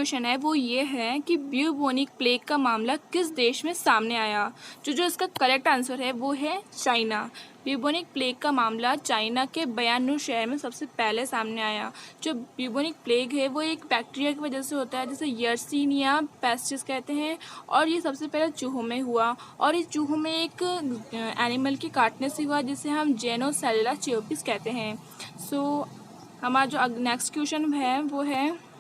Question है वो ये है कि ब्यूबोनिक प्लेग का मामला किस देश में सामने आया। जो इसका करेक्ट आंसर है वो है चाइना। ब्यूबोनिक प्लेग का मामला चाइना के बयानू शहर में सबसे पहले सामने आया। जो ब्यूबोनिक प्लेग है वो एक बैक्टीरिया की वजह से होता है जिसे यर्सीनिया पेस्टिस कहते हैं, और ये सबसे पहले चूहों में हुआ, और इस चूहों में एक एनिमल के काटने से हुआ जिसे हम जेनोसेलुला चियोपिस कहते हैं। हमारा जो नेक्स्ट क्वेश्चन है वो है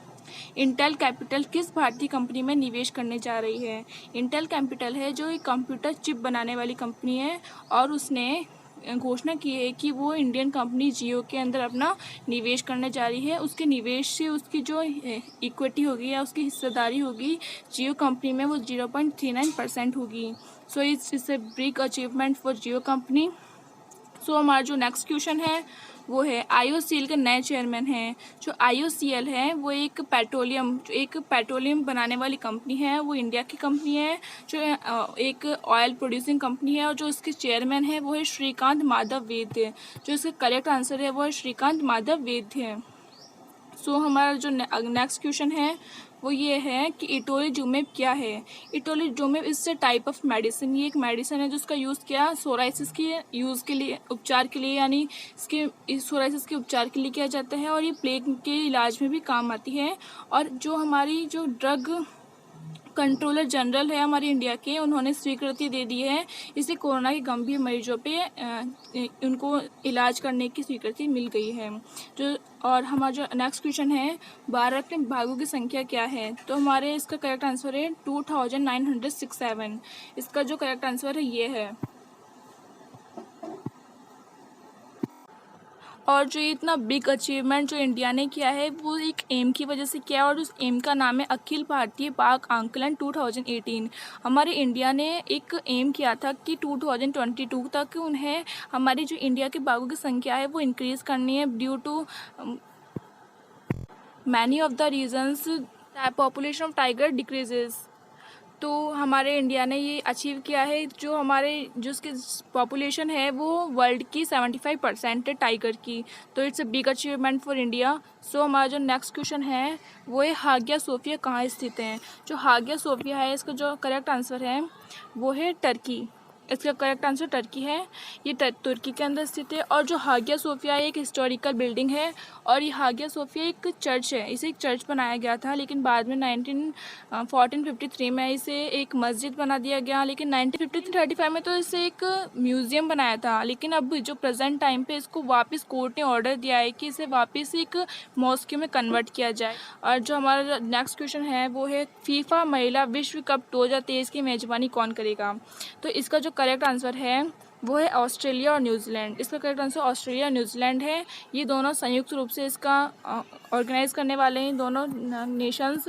इंटेल कैपिटल किस भारतीय कंपनी में निवेश करने जा रही है। इंटेल कैपिटल है जो एक कंप्यूटर चिप बनाने वाली कंपनी है, और उसने घोषणा की है कि वो इंडियन कंपनी जियो के अंदर अपना निवेश करने जा रही है। उसके निवेश से उसकी जो इक्विटी होगी या उसकी हिस्सेदारी होगी जियो कंपनी में वो 0.39% होगी। It's a big achievement for Jio company. हमारा जो नेक्स्ट क्वेश्चन है वो है IOCL के नए चेयरमैन हैं। जो IOCL है वो एक पेट्रोलियम बनाने वाली कंपनी है, वो इंडिया की कंपनी है, जो एक ऑयल प्रोड्यूसिंग कंपनी है, और जो इसके चेयरमैन है वो है श्रीकांत माधव वैद्य। जो इसका करेक्ट आंसर है वो है श्रीकांत माधव वैद्य। हमारा जो नेक्स्ट क्वेश्चन है वो ये है कि इटोलिजुमेब क्या है। Itolizumab is a type of medicine. ये एक मेडिसिन है जिसका यूज़ किया सोराइसिस के यूज़ के लिए, उपचार के लिए, यानी सोराइसिस के उपचार के लिए किया जाता है, और ये प्लेग के इलाज में भी काम आती है। और जो हमारी जो ड्रग कंट्रोलर जनरल है हमारे इंडिया के, उन्होंने स्वीकृति दे दी है इसे कोरोना के गंभीर मरीजों पे उनको इलाज करने की स्वीकृति मिल गई है। और हमारा जो नेक्स्ट क्वेश्चन है भारत में बाघों की संख्या क्या है। तो हमारे इसका करेक्ट आंसर है 2967। इसका जो करेक्ट आंसर है ये है। और जो इतना बिग अचीवमेंट जो इंडिया ने किया है वो एक एम की वजह से किया है, और उस एम का नाम है अखिल भारतीय बाघ आंकलन 2018। हमारे इंडिया ने एक एम किया था कि 2022 तक उन्हें हमारी जो इंडिया के बाघों की संख्या है वो इंक्रीज़ करनी है due to many of the reasons population of tiger decreases. तो हमारे इंडिया ने ये अचीव किया है। जो उसकी पॉपुलेशन है वो वर्ल्ड की 75% है टाइगर की। तो it's a big achievement for India. हमारा जो नेक्स्ट क्वेश्चन है वो है हागिया सोफिया कहाँ स्थित है। जो हागिया सोफिया है इसका जो करेक्ट आंसर है वो है टर्की। इसका करेक्ट आंसर टर्की है। ये तुर्की के अंदर स्थित है। और जो हागिया सोफिया एक हिस्टोरिकल बिल्डिंग है, और ये हागिया सोफिया एक चर्च है। इसे एक चर्च बनाया गया था, लेकिन बाद में 1453 में इसे एक मस्जिद बना दिया गया। लेकिन 1935 में तो इसे एक म्यूज़ियम बनाया था। लेकिन अब जो प्रेजेंट टाइम पे इसको वापस कोर्ट ने ऑर्डर दिया है कि इसे वापस एक मॉस्क में कन्वर्ट किया जाए। और जो हमारा नेक्स्ट क्वेश्चन है वो है फीफा महिला विश्व कप 2023 की मेज़बानी कौन करेगा। तो इसका जो करेक्ट आंसर है वो है ऑस्ट्रेलिया और न्यूजीलैंड। इसका करेक्ट आंसर ऑस्ट्रेलिया और न्यूजीलैंड है। ये दोनों संयुक्त रूप से इसका ऑर्गेनाइज करने वाले हैं, दोनों नेशंस।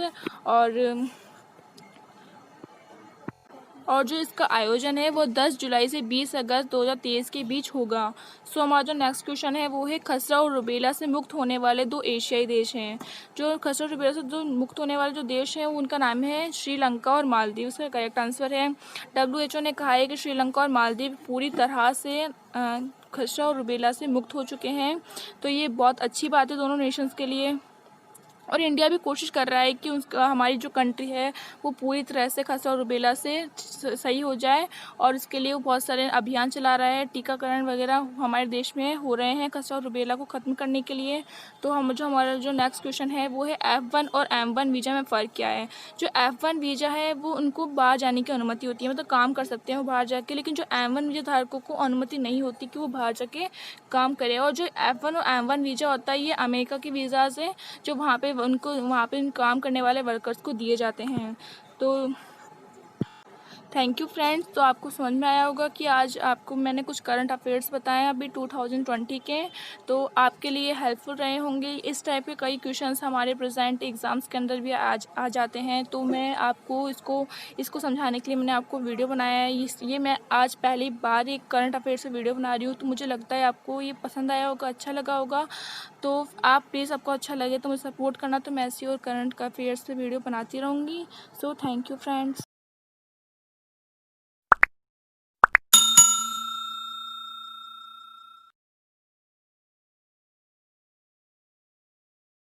और जो इसका आयोजन है वो 10 जुलाई से 20 अगस्त 2023 के बीच होगा। हमारा जो नेक्स्ट क्वेश्चन है वो है खसरा और रुबेला से मुक्त होने वाले 2 एशियाई देश हैं। जो खसरा और रुबेला से जो मुक्त होने वाले जो देश हैं उनका नाम है श्रीलंका और मालदीव। इसका करेक्ट आंसर है WHO ने कहा है कि श्रीलंका और मालदीव पूरी तरह से खसरा और रुबेला से मुक्त हो चुके हैं। तो ये बहुत अच्छी बात है दोनों नेशंस के लिए। और इंडिया भी कोशिश कर रहा है कि उसका हमारी जो कंट्री है वो पूरी तरह से खसरा और रुबेला से सही हो जाए, और इसके लिए वो बहुत सारे अभियान चला रहा है। टीकाकरण वगैरह हमारे देश में हो रहे हैं खसरा और रुबेला को ख़त्म करने के लिए। तो हमारा जो नेक्स्ट क्वेश्चन है वो है F1 और M1 वीज़ा में फ़र्क क्या है। जो F1 वीज़ा है वो उनको बाहर जाने की अनुमति होती है, मतलब काम कर सकते हैं वो बाहर जाके। लेकिन जो M1 वीज़ा धारकों को अनुमति नहीं होती कि वो बाहर जाके काम करे। और जो F1 और M1 वीज़ा होता है ये अमेरिका के वीज़ाज़ है जो वहाँ पे काम करने वाले वर्कर्स को दिए जाते हैं। तो थैंक यू फ्रेंड्स। तो आपको समझ में आया होगा कि आज आपको मैंने कुछ करंट अफेयर्स बताए अभी 2020 के, तो आपके लिए हेल्पफुल रहे होंगे। इस टाइप के कई क्वेश्चंस हमारे प्रेजेंट एग्ज़ाम्स के अंदर भी आ जाते हैं। तो मैं आपको इसको समझाने के लिए मैंने आपको वीडियो बनाया है। ये मैं आज पहली बार एक करंट अफेयर्स से वीडियो बना रही हूँ। तो मुझे लगता है आपको ये पसंद आया होगा, अच्छा लगा होगा। तो आप प्लीज़ आपको अच्छा लगे तो मुझे सपोर्ट करना। तो मैं ऐसी और करंट अफेयर्स से वीडियो बनाती रहूँगी। So thank you friends.